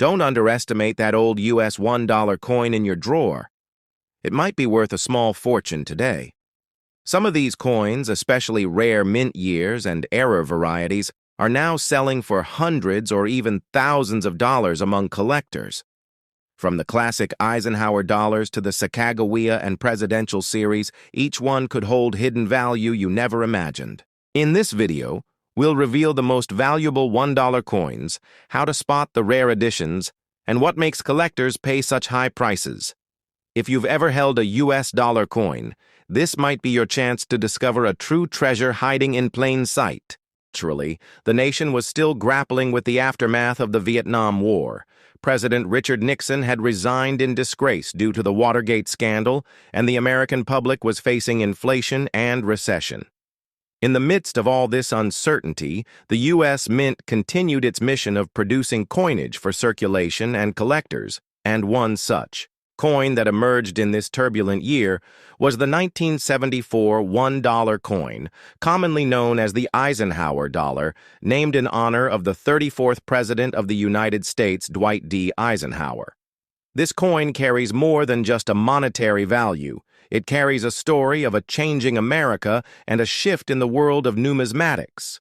Don't underestimate that old US $1 coin in your drawer. It might be worth a small fortune today. Some of these coins, especially rare mint years and error varieties, are now selling for hundreds or even thousands of dollars among collectors. From the classic Eisenhower dollars to the Sacagawea and Presidential series, each one could hold hidden value you never imagined. In this video, we'll reveal the most valuable $1 coins, how to spot the rare editions, and what makes collectors pay such high prices. If you've ever held a US dollar coin, this might be your chance to discover a true treasure hiding in plain sight. Naturally, the nation was still grappling with the aftermath of the Vietnam War. President Richard Nixon had resigned in disgrace due to the Watergate scandal, and the American public was facing inflation and recession. In the midst of all this uncertainty, the U.S. Mint continued its mission of producing coinage for circulation and collectors, and one such coin that emerged in this turbulent year was the 1974 $1 coin, commonly known as the Eisenhower dollar, named in honor of the 34th President of the United States, Dwight D. Eisenhower. This coin carries more than just a monetary value. It carries a story of a changing America and a shift in the world of numismatics.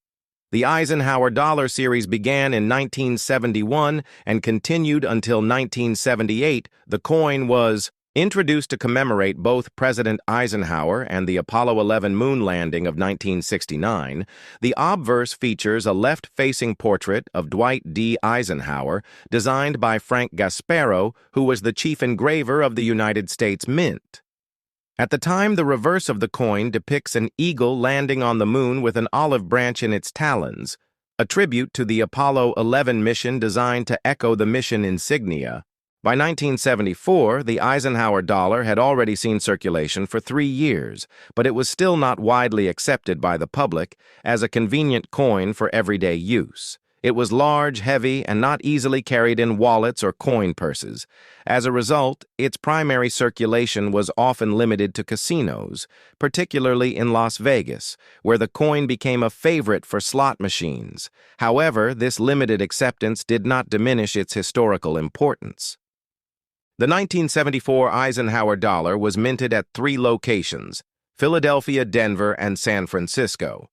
The Eisenhower dollar series began in 1971 and continued until 1978. The coin was introduced to commemorate both President Eisenhower and the Apollo 11 moon landing of 1969. The obverse features a left-facing portrait of Dwight D. Eisenhower, designed by Frank Gasparo, who was the chief engraver of the United States Mint. At the time, the reverse of the coin depicts an eagle landing on the moon with an olive branch in its talons, a tribute to the Apollo 11 mission designed to echo the mission insignia. By 1974, the Eisenhower dollar had already seen circulation for 3 years, but it was still not widely accepted by the public as a convenient coin for everyday use. It was large, heavy, and not easily carried in wallets or coin purses. As a result, its primary circulation was often limited to casinos, particularly in Las Vegas, where the coin became a favorite for slot machines. However, this limited acceptance did not diminish its historical importance. The 1974 Eisenhower dollar was minted at 3 locations: Philadelphia, Denver, and San Francisco.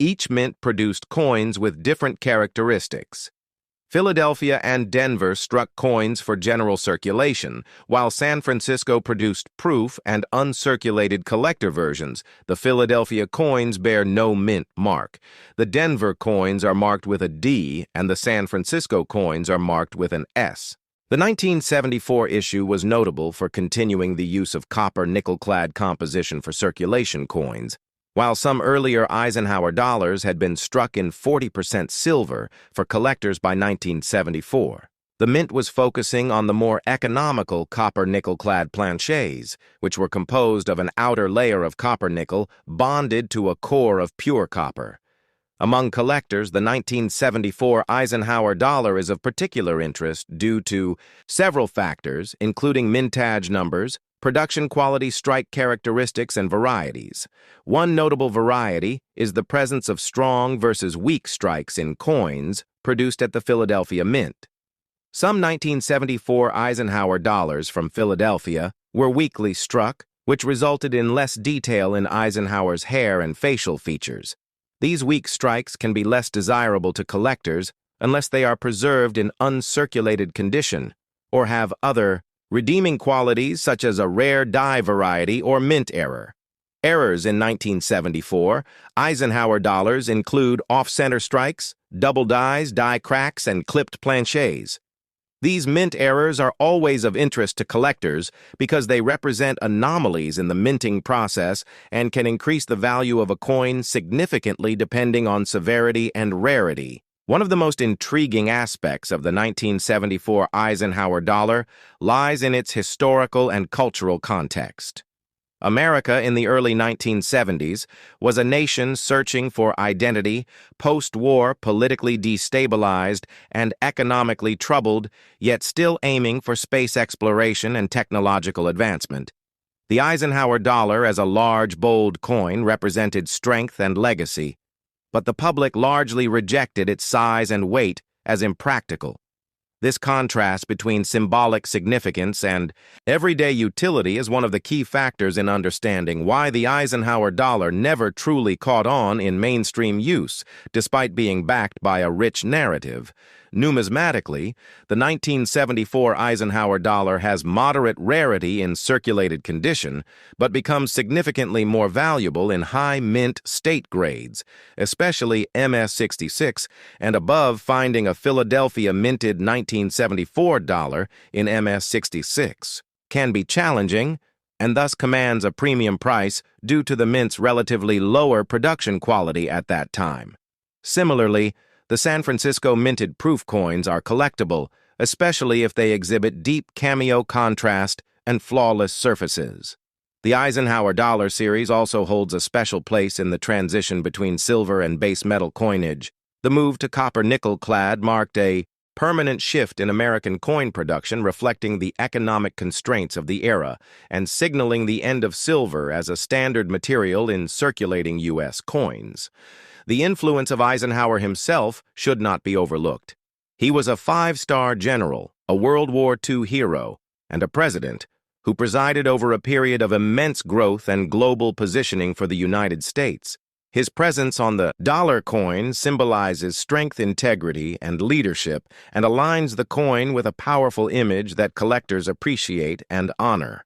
Each mint produced coins with different characteristics. Philadelphia and Denver struck coins for general circulation, while San Francisco produced proof and uncirculated collector versions. The Philadelphia coins bear no mint mark. The Denver coins are marked with a D, and the San Francisco coins are marked with an S. The 1974 issue was notable for continuing the use of copper nickel-clad composition for circulation coins. While some earlier Eisenhower dollars had been struck in 40% silver for collectors by 1974, the mint was focusing on the more economical copper nickel-clad planchets, which were composed of an outer layer of copper nickel bonded to a core of pure copper. Among collectors, the 1974 Eisenhower dollar is of particular interest due to several factors, including mintage numbers, production quality, strike characteristics, and varieties. One notable variety is the presence of strong versus weak strikes in coins produced at the Philadelphia Mint. Some 1974 Eisenhower dollars from Philadelphia were weakly struck, which resulted in less detail in Eisenhower's hair and facial features. These weak strikes can be less desirable to collectors unless they are preserved in uncirculated condition or have other redeeming qualities such as a rare die variety or mint error. Errors in 1974 Eisenhower dollars include off-center strikes, double dies, die cracks, and clipped planchets. These mint errors are always of interest to collectors because they represent anomalies in the minting process and can increase the value of a coin significantly depending on severity and rarity. One of the most intriguing aspects of the 1974 Eisenhower dollar lies in its historical and cultural context. America in the early 1970s was a nation searching for identity, post-war politically destabilized and economically troubled, yet still aiming for space exploration and technological advancement. The Eisenhower dollar as a large, bold coin represented strength and legacy, but the public largely rejected its size and weight as impractical. This contrast between symbolic significance and everyday utility is one of the key factors in understanding why the Eisenhower dollar never truly caught on in mainstream use, despite being backed by a rich narrative. Numismatically, the 1974 Eisenhower dollar has moderate rarity in circulated condition, but becomes significantly more valuable in high mint state grades, especially MS-66, and above, finding a Philadelphia minted 1974 dollar in MS-66 can be challenging and thus commands a premium price due to the mint's relatively lower production quality at that time. Similarly, the San Francisco minted proof coins are collectible, especially if they exhibit deep cameo contrast and flawless surfaces. The Eisenhower dollar series also holds a special place in the transition between silver and base metal coinage. The move to copper-nickel clad marked a permanent shift in American coin production, reflecting the economic constraints of the era and signaling the end of silver as a standard material in circulating U.S. coins. The influence of Eisenhower himself should not be overlooked. He was a five-star general, a World War II hero, and a president who presided over a period of immense growth and global positioning for the United States. His presence on the dollar coin symbolizes strength, integrity, and leadership, and aligns the coin with a powerful image that collectors appreciate and honor.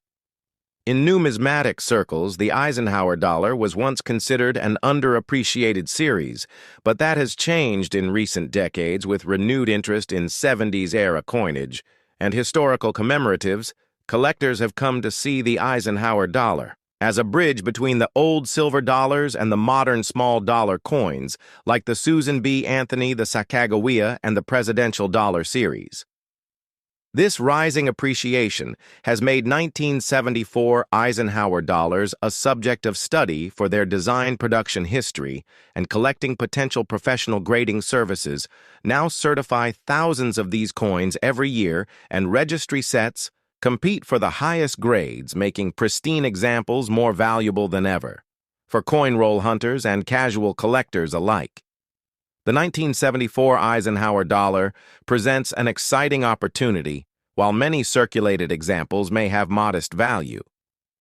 In numismatic circles, the Eisenhower dollar was once considered an underappreciated series, but that has changed in recent decades with renewed interest in 70s-era coinage and historical commemoratives. Collectors have come to see the Eisenhower dollar as a bridge between the old silver dollars and the modern small dollar coins, like the Susan B. Anthony, the Sacagawea, and the Presidential Dollar series. This rising appreciation has made 1974 Eisenhower dollars a subject of study for their design production history, and collecting potential professional grading services now certify thousands of these coins every year, and registry sets compete for the highest grades, making pristine examples more valuable than ever for coin roll hunters and casual collectors alike. The 1974 Eisenhower dollar presents an exciting opportunity. While many circulated examples may have modest value,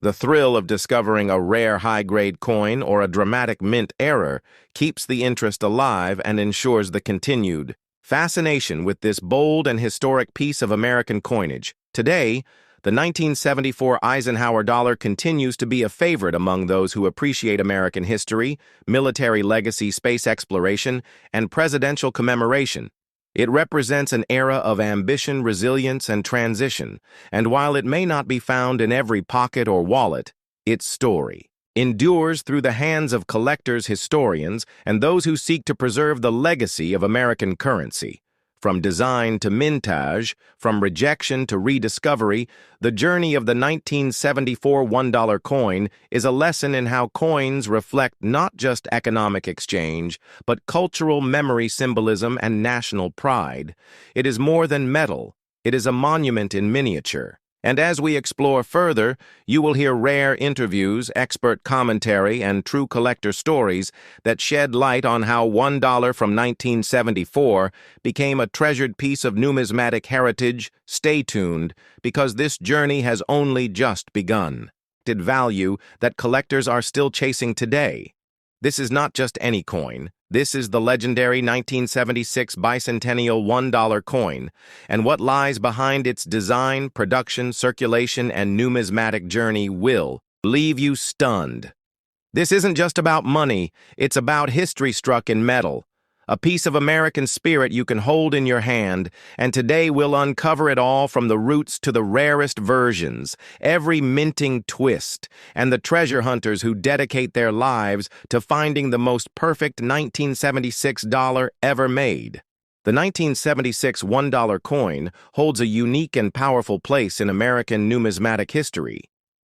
the thrill of discovering a rare high-grade coin or a dramatic mint error keeps the interest alive and ensures the continued fascination with this bold and historic piece of American coinage. Today, the 1974 Eisenhower dollar continues to be a favorite among those who appreciate American history, military legacy, space exploration, and presidential commemoration. It represents an era of ambition, resilience, and transition, and while it may not be found in every pocket or wallet, its story endures through the hands of collectors, historians, and those who seek to preserve the legacy of American currency. From design to mintage, from rejection to rediscovery, the journey of the 1974 $1 coin is a lesson in how coins reflect not just economic exchange, but cultural memory, symbolism, and national pride. It is more than metal. It is a monument in miniature. And as we explore further, you will hear rare interviews, expert commentary, and true collector stories that shed light on how $1 from 1974 became a treasured piece of numismatic heritage. Stay tuned, because this journey has only just begun. Value that collectors are still chasing today. This is not just any coin. This is the legendary 1976 bicentennial $1 coin, and what lies behind its design, production, circulation, and numismatic journey will leave you stunned. This isn't just about money, it's about history struck in metal, a piece of American spirit you can hold in your hand, and today we'll uncover it all from the roots to the rarest versions, every minting twist, and the treasure hunters who dedicate their lives to finding the most perfect 1976 dollar ever made. The 1976 $1 coin holds a unique and powerful place in American numismatic history.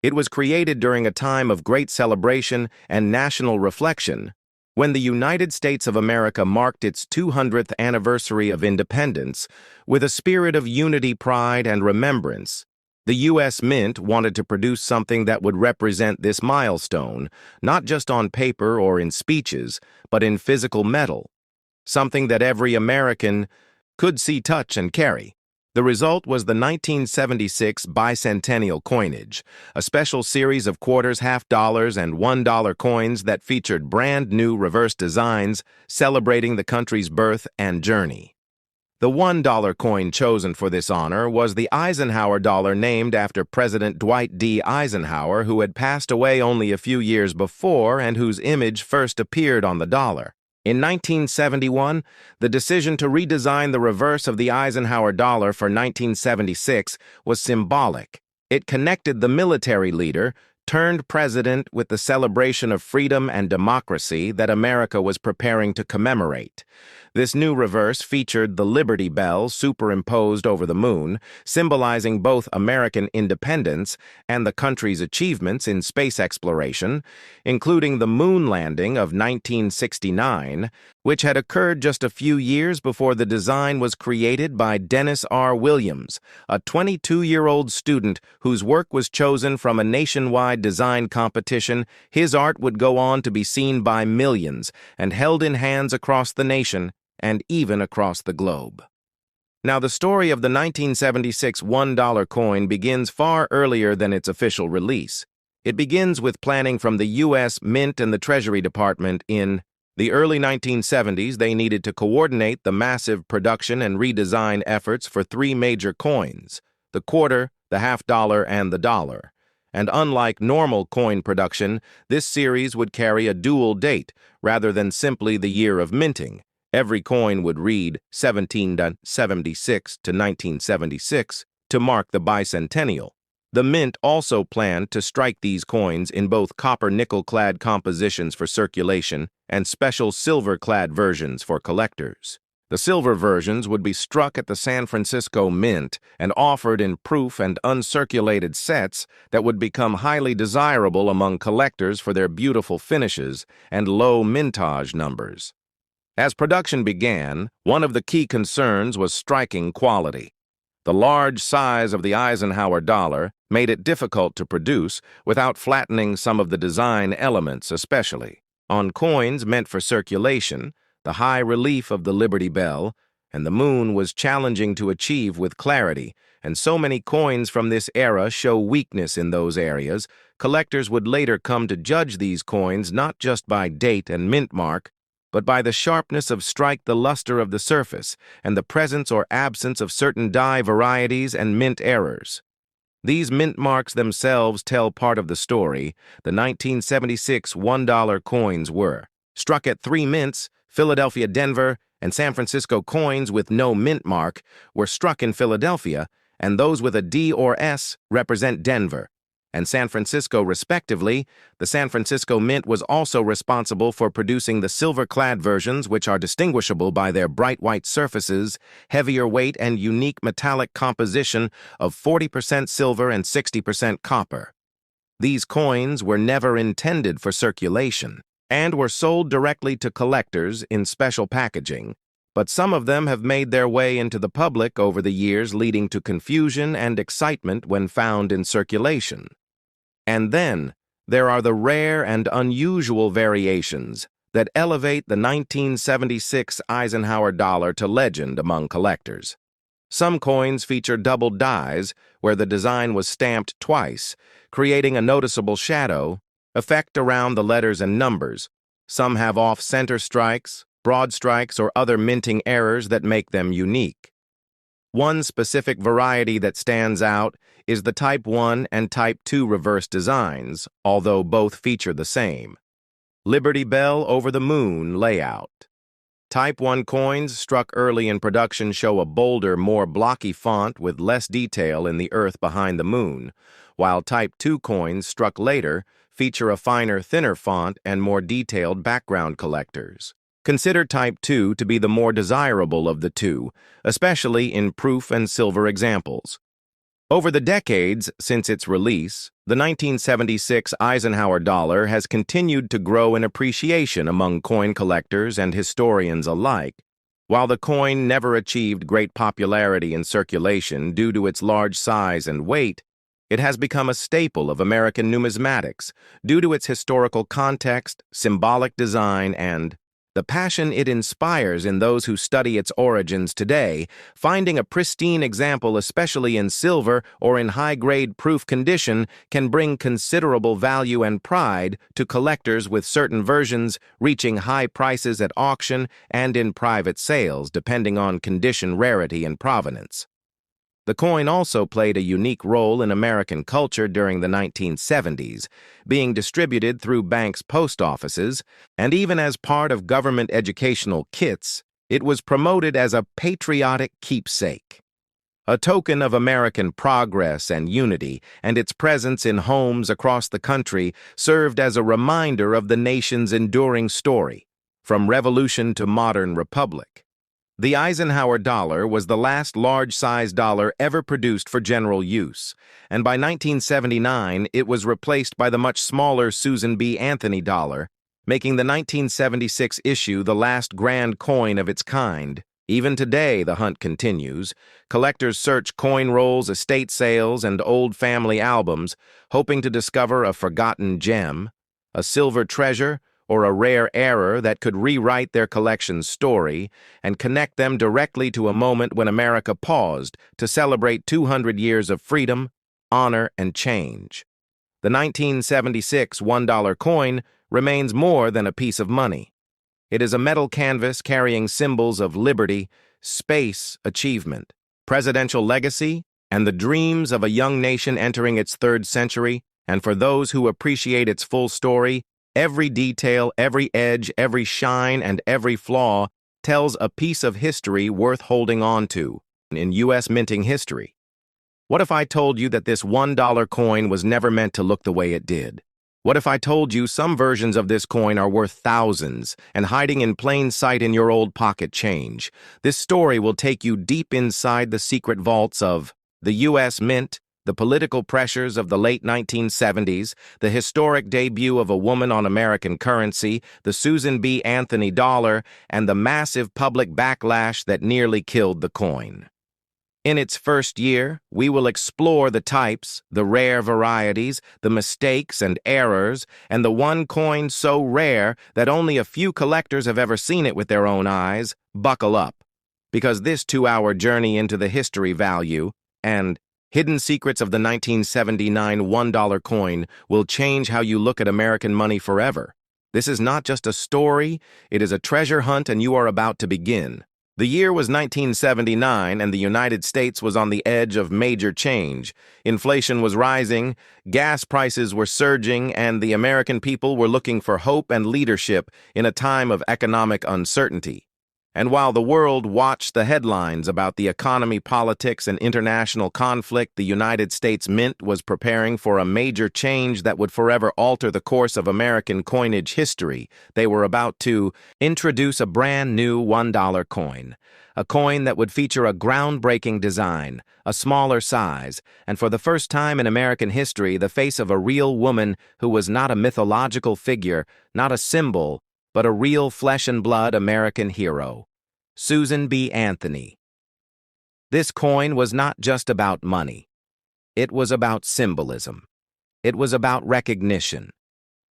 It was created during a time of great celebration and national reflection, when the United States of America marked its 200th anniversary of independence. With a spirit of unity, pride, and remembrance, the U.S. Mint wanted to produce something that would represent this milestone, not just on paper or in speeches, but in physical metal, something that every American could see, touch, and carry. The result was the 1976 bicentennial coinage, a special series of quarters, half dollars, and $1 coins that featured brand new reverse designs celebrating the country's birth and journey. The $1 coin chosen for this honor was the Eisenhower dollar, named after President Dwight D. Eisenhower, who had passed away only a few years before and whose image first appeared on the dollar. In 1971, the decision to redesign the reverse of the Eisenhower dollar for 1976 was symbolic. It connected the military leader, turned president, with the celebration of freedom and democracy that America was preparing to commemorate. This new reverse featured the Liberty Bell superimposed over the moon, symbolizing both American independence and the country's achievements in space exploration, including the moon landing of 1969, which had occurred just a few years before the design was created by Dennis R. Williams, a 22-year-old student whose work was chosen from a nationwide design competition. His art would go on to be seen by millions and held in hands across the nation and even across the globe. Now, the story of the 1976 $1 coin begins far earlier than its official release. It begins with planning from the U.S. Mint and the Treasury Department. In the early 1970s, they needed to coordinate the massive production and redesign efforts for three major coins: the quarter, the half dollar, and the dollar. And unlike normal coin production, this series would carry a dual date rather than simply the year of minting. Every coin would read 1776 to 1976 to mark the bicentennial. The Mint also planned to strike these coins in both copper-nickel-clad compositions for circulation and special silver-clad versions for collectors. The silver versions would be struck at the San Francisco Mint and offered in proof and uncirculated sets that would become highly desirable among collectors for their beautiful finishes and low mintage numbers. As production began, one of the key concerns was striking quality. The large size of the Eisenhower dollar made it difficult to produce without flattening some of the design elements, especially on coins meant for circulation. The high relief of the Liberty Bell and the moon was challenging to achieve with clarity, and so many coins from this era show weakness in those areas. Collectors would later come to judge these coins not just by date and mint mark, but by the sharpness of strike, the luster of the surface, and the presence or absence of certain die varieties and mint errors. These mint marks themselves tell part of the story. The 1976 $1 coins were struck at three mints: Philadelphia, Denver, and San Francisco. Coins with no mint mark were struck in Philadelphia, and those with a D or S represent Denver and San Francisco, respectively. The San Francisco Mint was also responsible for producing the silver-clad versions, which are distinguishable by their bright white surfaces, heavier weight, and unique metallic composition of 40% silver and 60% copper. These coins were never intended for circulation and were sold directly to collectors in special packaging, but some of them have made their way into the public over the years, leading to confusion and excitement when found in circulation. And then there are the rare and unusual variations that elevate the 1976 Eisenhower dollar to legend among collectors. Some coins feature double dies, where the design was stamped twice, creating a noticeable shadow effect around the letters and numbers. Some have off-center strikes, broad strikes, or other minting errors that make them unique. One specific variety that stands out is the Type 1 and Type 2 reverse designs, although both feature the same Liberty Bell over the moon layout. Type 1 coins struck early in production show a bolder, more blocky font with less detail in the earth behind the moon, while Type 2 coins struck later feature a finer, thinner font and more detailed background collectors. Consider Type 2 to be the more desirable of the two, especially in proof and silver examples. Over the decades since its release, the 1976 Eisenhower dollar has continued to grow in appreciation among coin collectors and historians alike. While the coin never achieved great popularity in circulation due to its large size and weight, it has become a staple of American numismatics due to its historical context, symbolic design, and The passion it inspires in those who study its origins today, finding a pristine example, especially in silver or in high-grade proof condition, can bring considerable value and pride to collectors, with certain versions reaching high prices at auction and in private sales, depending on condition, rarity, and provenance. The coin also played a unique role in American culture during the 1970s, being distributed through banks' post offices, and even as part of government educational kits, it was promoted as a patriotic keepsake. A token of American progress and unity, and its presence in homes across the country served as a reminder of the nation's enduring story, from revolution to modern republic. The Eisenhower dollar was the last large-sized dollar ever produced for general use, and by 1979 it was replaced by the much smaller Susan B. Anthony dollar, making the 1976 issue the last grand coin of its kind. Even today, the hunt continues. Collectors search coin rolls, estate sales, and old family albums, hoping to discover a forgotten gem, a silver treasure, or a rare error that could rewrite their collection's story and connect them directly to a moment when America paused to celebrate 200 years of freedom, honor, and change. The 1976 $1 coin remains more than a piece of money. It is a metal canvas carrying symbols of liberty, space, achievement, presidential legacy, and the dreams of a young nation entering its third century. And for those who appreciate its full story, every detail, every edge, every shine, and every flaw tells a piece of history worth holding on to in U.S. minting history. What if I told you that this $1 coin was never meant to look the way it did? What if I told you some versions of this coin are worth thousands and hiding in plain sight in your old pocket change? This story will take you deep inside the secret vaults of the U.S. Mint, the political pressures of the late 1970s, the historic debut of a woman on American currency, the Susan B. Anthony dollar, and the massive public backlash that nearly killed the coin. In its first year, we will explore the types, the rare varieties, the mistakes and errors, and the one coin so rare that only a few collectors have ever seen it with their own eyes. Buckle up, because this 2-hour journey into the history, value, and hidden secrets of the 1979 $1 coin will change how you look at American money forever. This is not just a story, it is a treasure hunt, and you are about to begin. The year was 1979, and the United States was on the edge of major change. Inflation was rising, gas prices were surging, and the American people were looking for hope and leadership in a time of economic uncertainty. And while the world watched the headlines about the economy, politics, and international conflict, the United States Mint was preparing for a major change that would forever alter the course of American coinage history. They were about to introduce a brand new $1 coin, a coin that would feature a groundbreaking design, a smaller size, and for the first time in American history, the face of a real woman who was not a mythological figure, not a symbol, but a real flesh-and-blood American hero, Susan B. Anthony. This coin was not just about money. It was about symbolism. It was about recognition.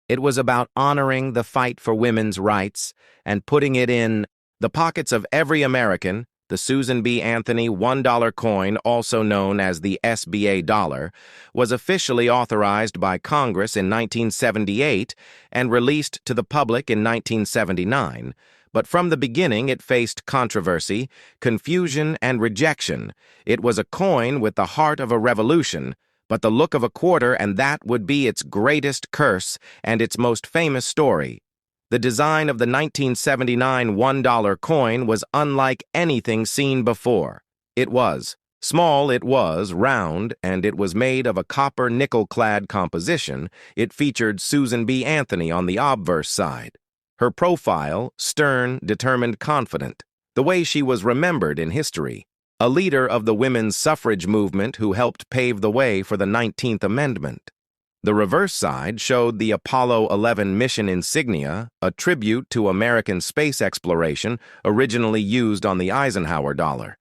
It was about honoring the fight for women's rights and putting it in the pockets of every American. The Susan B. Anthony $1 coin, also known as the SBA dollar, was officially authorized by Congress in 1978 and released to the public in 1979. But from the beginning, it faced controversy, confusion, and rejection. It was a coin with the heart of a revolution, but the look of a quarter, and that would be its greatest curse and its most famous story. The design of the 1979 $1 coin was unlike anything seen before. It was small, it was round, and it was made of a copper nickel-clad composition. It featured Susan B. Anthony on the obverse side. Her profile, stern, determined, confident, the way she was remembered in history. A leader of the women's suffrage movement who helped pave the way for the 19th Amendment. The reverse side showed the Apollo 11 mission insignia, a tribute to American space exploration originally used on the Eisenhower dollar.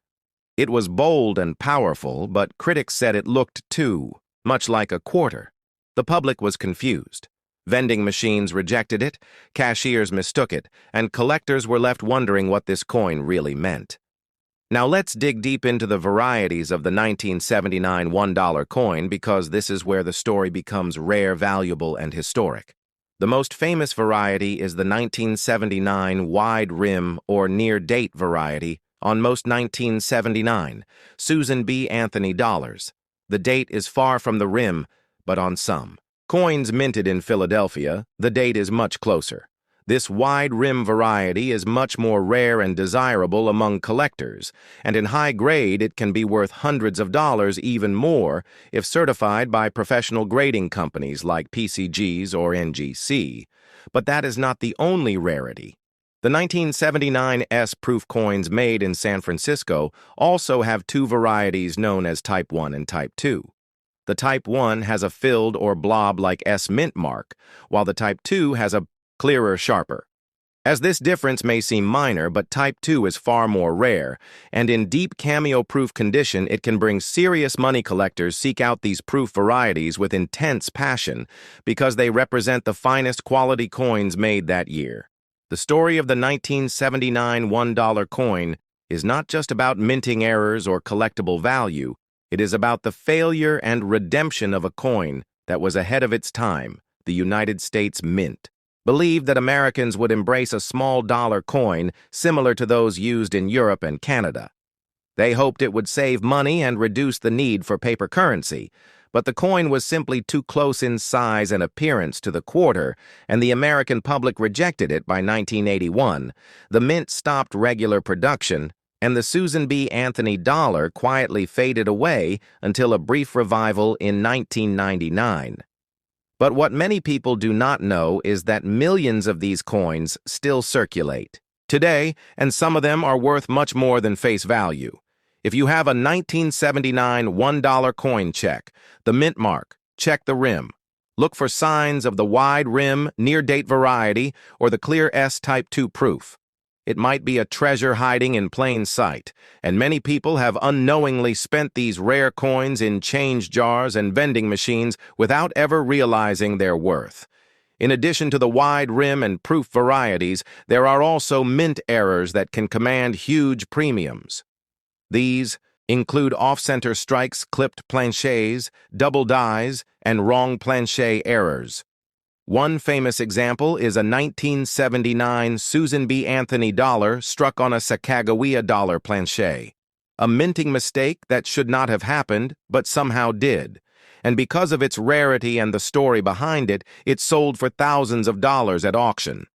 It was bold and powerful, but critics said it looked too much like a quarter. The public was confused. Vending machines rejected it, cashiers mistook it, and collectors were left wondering what this coin really meant. Now let's dig deep into the varieties of the 1979 $1 coin because this is where the story becomes rare, valuable, and historic. The most famous variety is the 1979 wide rim or near-date variety on most 1979 Susan B. Anthony dollars. The date is far from the rim, but on some coins minted in Philadelphia, the date is much closer. This wide rim variety is much more rare and desirable among collectors, and in high grade it can be worth hundreds of dollars, even more, if certified by professional grading companies like PCGs or NGC. But that is not the only rarity. The 1979 S-proof coins made in San Francisco also have two varieties known as Type 1 and Type 2. The Type 1 has a filled or blob-like S mint mark, while the Type 2 has a clearer, sharper. As this difference may seem minor, but Type 2 is far more rare, and in deep cameo-proof condition it can bring serious money collectors seek out these proof varieties with intense passion because they represent the finest quality coins made that year. The story of the 1979 $1 coin is not just about minting errors or collectible value, it is about the failure and redemption of a coin that was ahead of its time, the United States Mint. Believed that Americans would embrace a small dollar coin similar to those used in Europe and Canada. They hoped it would save money and reduce the need for paper currency, but the coin was simply too close in size and appearance to the quarter, and the American public rejected it by 1981. The mint stopped regular production, and the Susan B. Anthony dollar quietly faded away until a brief revival in 1999. But what many people do not know is that millions of these coins still circulate today, and some of them are worth much more than face value. If you have a 1979 $1 coin, check the mint mark, check the rim. Look for signs of the wide rim, near-date variety, or the clear S Type 2 proof. It might be a treasure hiding in plain sight, and many people have unknowingly spent these rare coins in change jars and vending machines without ever realizing their worth. In addition to the wide rim and proof varieties, there are also mint errors that can command huge premiums. These include off-center strikes, clipped planchets, double dies, and wrong planchet errors. One famous example is a 1979 Susan B. Anthony dollar struck on a Sacagawea dollar planchet. A minting mistake that should not have happened, but somehow did. And because of its rarity and the story behind it, it sold for thousands of dollars at auction.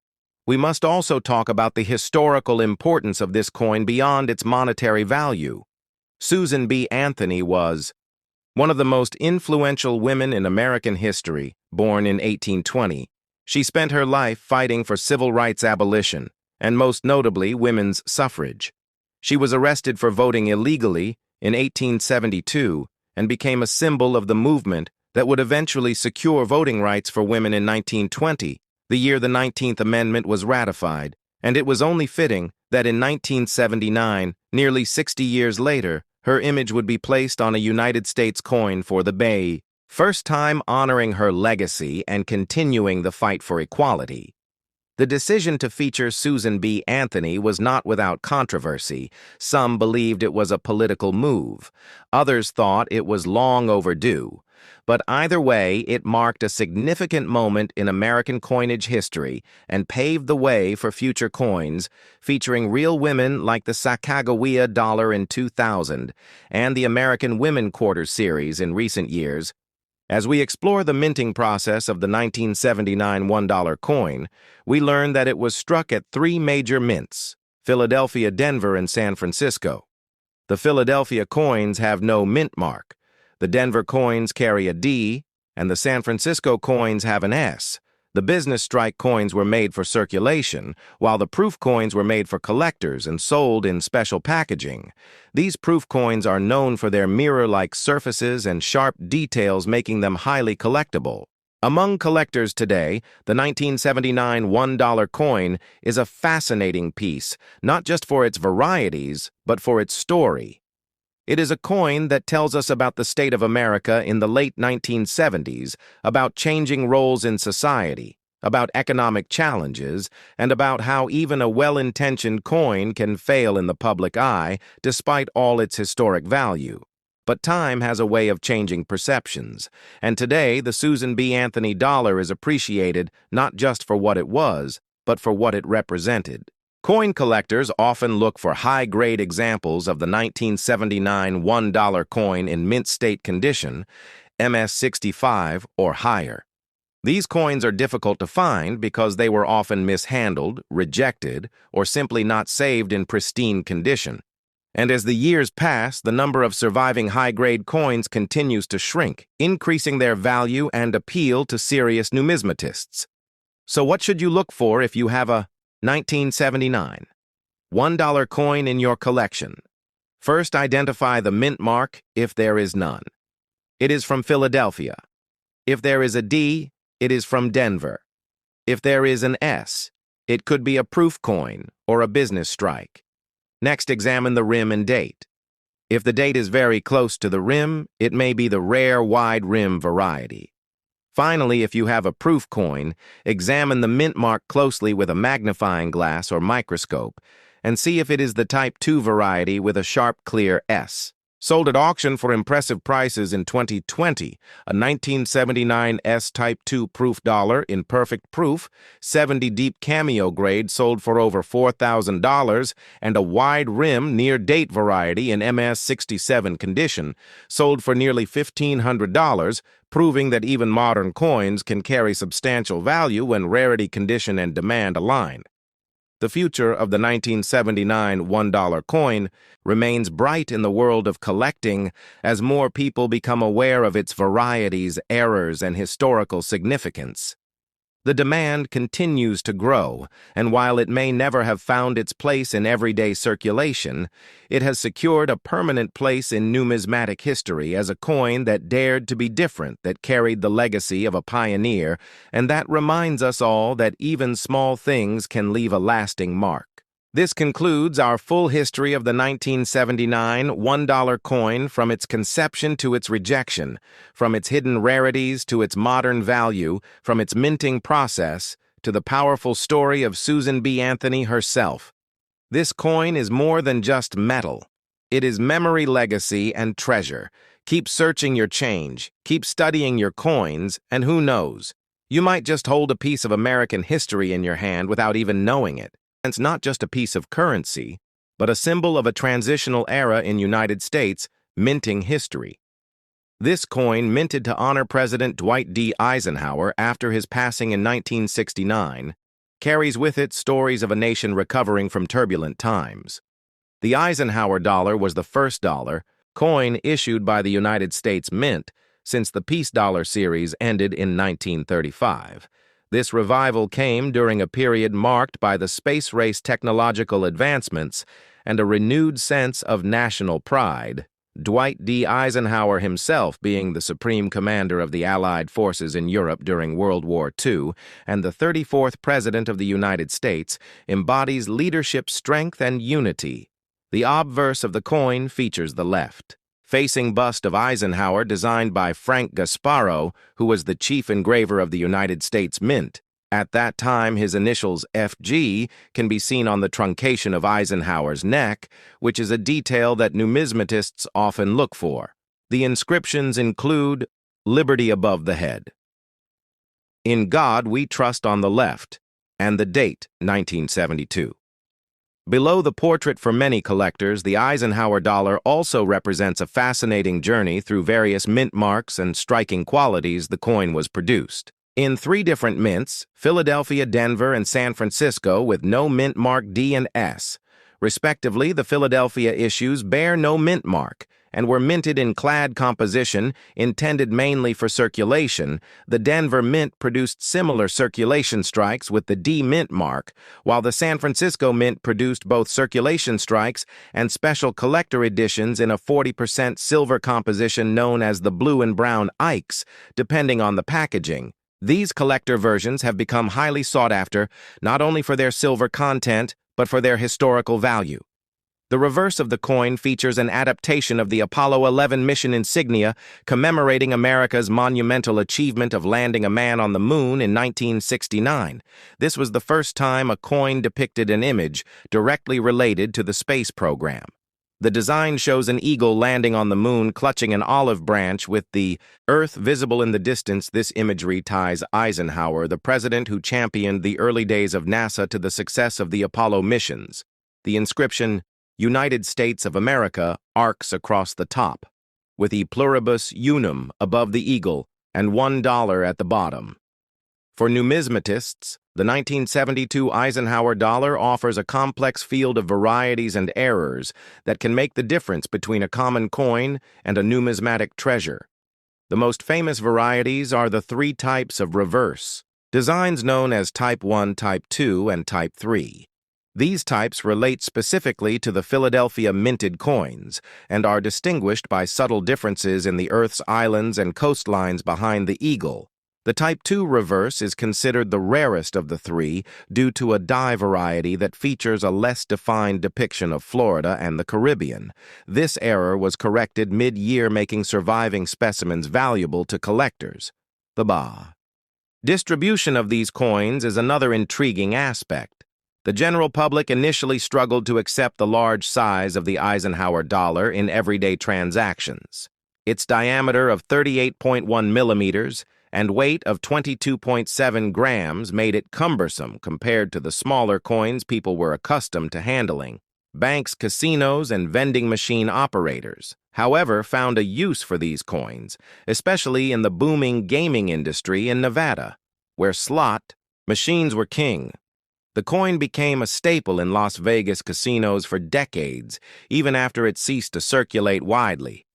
We must also talk about the historical importance of this coin beyond its monetary value. Susan B. Anthony was one of the most influential women in American history, born in 1820. She spent her life fighting for civil rights abolition, and most notably women's suffrage. She was arrested for voting illegally in 1872 and became a symbol of the movement that would eventually secure voting rights for women in 1920, the year the 19th Amendment was ratified, and it was only fitting that in 1979, nearly 60 years later, her image would be placed on a United States coin for the Bay, first time honoring her legacy and continuing the fight for equality. The decision to feature Susan B. Anthony was not without controversy. Some believed it was a political move. Others thought it was long overdue. But either way, it marked a significant moment in American coinage history and paved the way for future coins featuring real women like the Sacagawea dollar in 2000 and the American Women Quarter series in recent years. As we explore the minting process of the 1979 $1 coin, we learn that it was struck at three major mints: Philadelphia, Denver, and San Francisco. The Philadelphia coins have no mint mark. The Denver coins carry a D, and the San Francisco coins have an S. The business strike coins were made for circulation, while the proof coins were made for collectors and sold in special packaging. These proof coins are known for their mirror-like surfaces and sharp details, making them highly collectible. Among collectors today, the 1979 $1 coin is a fascinating piece, not just for its varieties, but for its story. It is a coin that tells us about the state of America in the late 1970s, about changing roles in society, about economic challenges, and about how even a well-intentioned coin can fail in the public eye despite all its historic value. But time has a way of changing perceptions, and today the Susan B. Anthony dollar is appreciated not just for what it was, but for what it represented. Coin collectors often look for high-grade examples of the 1979 $1 coin in mint state condition, MS-65 or higher. These coins are difficult to find because they were often mishandled, rejected, or simply not saved in pristine condition. And as the years pass, the number of surviving high-grade coins continues to shrink, increasing their value and appeal to serious numismatists. So what should you look for if you have a 1979 $1 coin in your collection? First, identify the mint mark if there is none. It is from Philadelphia. If there is a D, it is from Denver. If there is an S, it could be a proof coin or a business strike. Next, examine the rim and date. If the date is very close to the rim, it may be the rare wide rim variety. Finally, if you have a proof coin, examine the mint mark closely with a magnifying glass or microscope and see if it is the Type 2 variety with a sharp, clear S. Sold at auction for impressive prices in 2020, a 1979 S Type 2 proof dollar in perfect proof, 70 deep cameo grade sold for over $4,000, and a wide rim near date variety in MS-67 condition sold for nearly $1,500, proving that even modern coins can carry substantial value when rarity, condition, and demand align. The future of the 1979 $1 coin remains bright in the world of collecting as more people become aware of its varieties, errors, and historical significance. The demand continues to grow, and while it may never have found its place in everyday circulation, it has secured a permanent place in numismatic history as a coin that dared to be different, that carried the legacy of a pioneer, and that reminds us all that even small things can leave a lasting mark. This concludes our full history of the 1979 $1 coin, from its conception to its rejection, from its hidden rarities to its modern value, from its minting process to the powerful story of Susan B. Anthony herself. This coin is more than just metal. It is memory, legacy, and treasure. Keep searching your change, keep studying your coins, and who knows, you might just hold a piece of American history in your hand without even knowing it. It's not just a piece of currency, but a symbol of a transitional era in United States minting history. This coin, minted to honor President Dwight D. Eisenhower after his passing in 1969, carries with it stories of a nation recovering from turbulent times. The Eisenhower dollar was the first dollar coin issued by the United States Mint since the Peace Dollar series ended in 1935. This revival came during a period marked by the space race technological advancements and a renewed sense of national pride, Dwight D. Eisenhower himself being the supreme commander of the Allied forces in Europe during World War II and the 34th President of the United States, embodies leadership, strength, and unity. The obverse of the coin features the left-facing bust of Eisenhower designed by Frank Gasparo, who was the chief engraver of the United States Mint. At that time, his initials FG can be seen on the truncation of Eisenhower's neck, which is a detail that numismatists often look for. The inscriptions include "Liberty above the head," "In God we trust" on the left, and the date, 1972. Below the portrait, for many collectors, the Eisenhower dollar also represents a fascinating journey through various mint marks and striking qualities the coin was produced. In 3 different mints, Philadelphia, Denver, and San Francisco, with no mint mark D and S. Respectively, the Philadelphia issues bear no mint mark and were minted in clad composition intended mainly for circulation. The Denver Mint produced similar circulation strikes with the D mint mark, while the San Francisco Mint produced both circulation strikes and special collector editions in a 40% silver composition known as the blue and brown Ikes, depending on the packaging. These collector versions have become highly sought after, not only for their silver content, but for their historical value. The reverse of the coin features an adaptation of the Apollo 11 mission insignia commemorating America's monumental achievement of landing a man on the moon in 1969. This was the first time a coin depicted an image directly related to the space program. The design shows an eagle landing on the moon clutching an olive branch with the Earth visible in the distance. This imagery ties Eisenhower, the president who championed the early days of NASA, to the success of the Apollo missions. The inscription, United States of America, arcs across the top, with E pluribus unum above the eagle and $1 at the bottom. For numismatists, the 1972 Eisenhower dollar offers a complex field of varieties and errors that can make the difference between a common coin and a numismatic treasure. The most famous varieties are the three types of reverse, designs known as Type 1, Type 2, and Type 3. These types relate specifically to the Philadelphia minted coins and are distinguished by subtle differences in the Earth's islands and coastlines behind the eagle. The Type 2 reverse is considered the rarest of the three due to a die variety that features a less defined depiction of Florida and the Caribbean. This error was corrected mid-year, making surviving specimens valuable to collectors. The distribution of these coins is another intriguing aspect. The general public initially struggled to accept the large size of the Eisenhower dollar in everyday transactions. Its diameter of 38.1 millimeters and weight of 22.7 grams made it cumbersome compared to the smaller coins people were accustomed to handling. Banks, casinos, and vending machine operators, however, found a use for these coins, especially in the booming gaming industry in Nevada, where slot machines were king. The coin became a staple in Las Vegas casinos for decades, even after it ceased to circulate widely.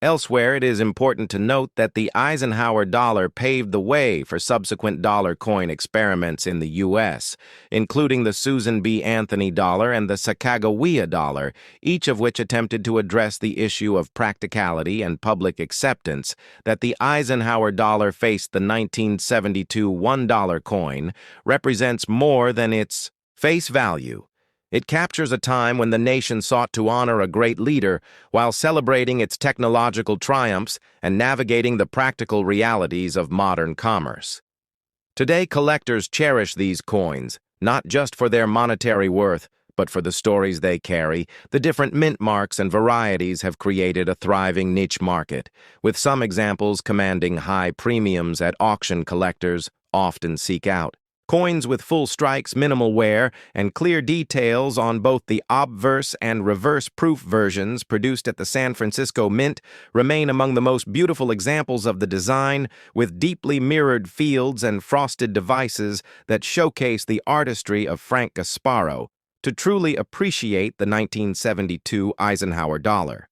Elsewhere, it is important to note that the Eisenhower dollar paved the way for subsequent dollar coin experiments in the U.S., including the Susan B. Anthony dollar and the Sacagawea dollar, each of which attempted to address the issue of practicality and public acceptance that the Eisenhower dollar faced. The 1972 $1 coin represents more than its face value. It captures a time when the nation sought to honor a great leader while celebrating its technological triumphs and navigating the practical realities of modern commerce. Today, collectors cherish these coins, not just for their monetary worth, but for the stories they carry. The different mint marks and varieties have created a thriving niche market, with some examples commanding high premiums that auction collectors often seek out. Coins with full strikes, minimal wear, and clear details on both the obverse and reverse proof versions produced at the San Francisco Mint remain among the most beautiful examples of the design, with deeply mirrored fields and frosted devices that showcase the artistry of Frank Gasparo. To truly appreciate the 1972 Eisenhower dollar,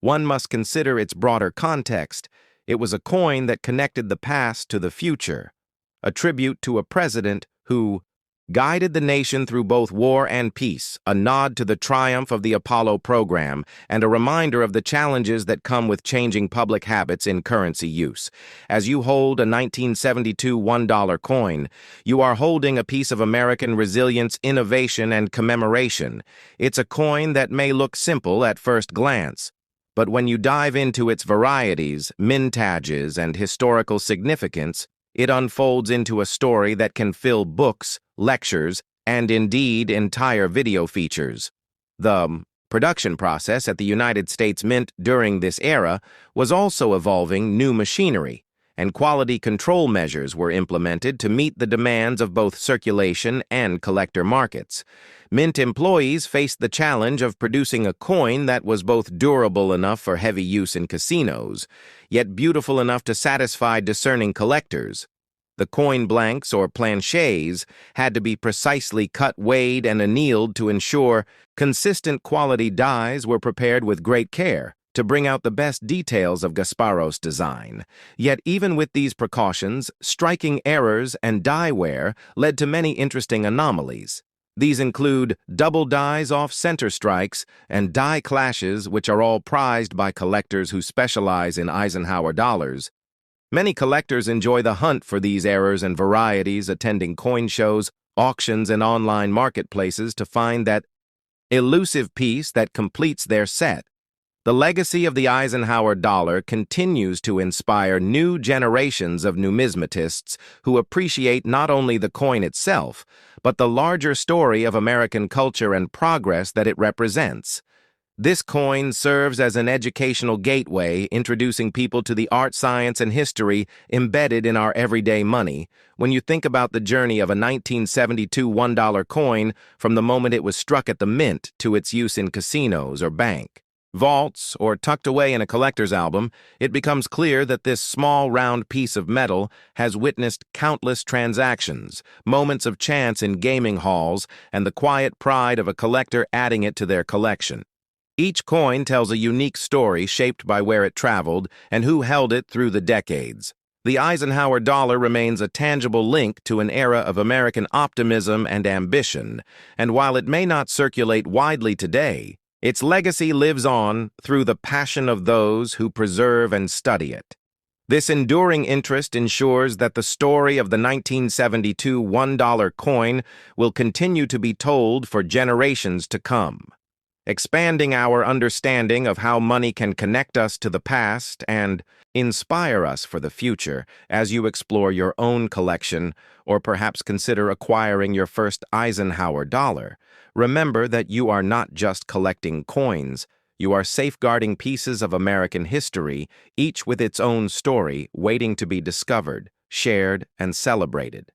one must consider its broader context. It was a coin that connected the past to the future, a tribute to a president who guided the nation through both war and peace, a nod to the triumph of the Apollo program, and a reminder of the challenges that come with changing public habits in currency use. As you hold a 1972 $1 coin, you are holding a piece of American resilience, innovation, and commemoration. It's a coin that may look simple at first glance, but when you dive into its varieties, mintages, and historical significance, it unfolds into a story that can fill books, lectures, and indeed entire video features. The production process at the United States Mint during this era was also evolving. New machinery and quality control measures were implemented to meet the demands of both circulation and collector markets. Mint employees faced the challenge of producing a coin that was both durable enough for heavy use in casinos, yet beautiful enough to satisfy discerning collectors. The coin blanks, or planchets, had to be precisely cut, weighed, and annealed to ensure consistent quality dies were prepared with great care to bring out the best details of Gasparo's design. Yet even with these precautions, striking errors and die wear led to many interesting anomalies. These include double dies off center strikes and die clashes, which are all prized by collectors who specialize in Eisenhower dollars. Many collectors enjoy the hunt for these errors and varieties, attending coin shows, auctions, and online marketplaces to find that elusive piece that completes their set. The legacy of the Eisenhower dollar continues to inspire new generations of numismatists who appreciate not only the coin itself, but the larger story of American culture and progress that it represents. This coin serves as an educational gateway, introducing people to the art, science, and history embedded in our everyday money. When you think about the journey of a 1972 $1 coin from the moment it was struck at the mint to its use in casinos or bank vaults, or tucked away in a collector's album, it becomes clear that this small, round piece of metal has witnessed countless transactions, moments of chance in gaming halls, and the quiet pride of a collector adding it to their collection. Each coin tells a unique story shaped by where it traveled and who held it through the decades. The Eisenhower dollar remains a tangible link to an era of American optimism and ambition, and while it may not circulate widely today, its legacy lives on through the passion of those who preserve and study it. This enduring interest ensures that the story of the 1972 $1 coin will continue to be told for generations to come, expanding our understanding of how money can connect us to the past and inspire us for the future. As you explore your own collection, or perhaps consider acquiring your first Eisenhower dollar, remember that you are not just collecting coins, you are safeguarding pieces of American history, each with its own story waiting to be discovered, shared, and celebrated.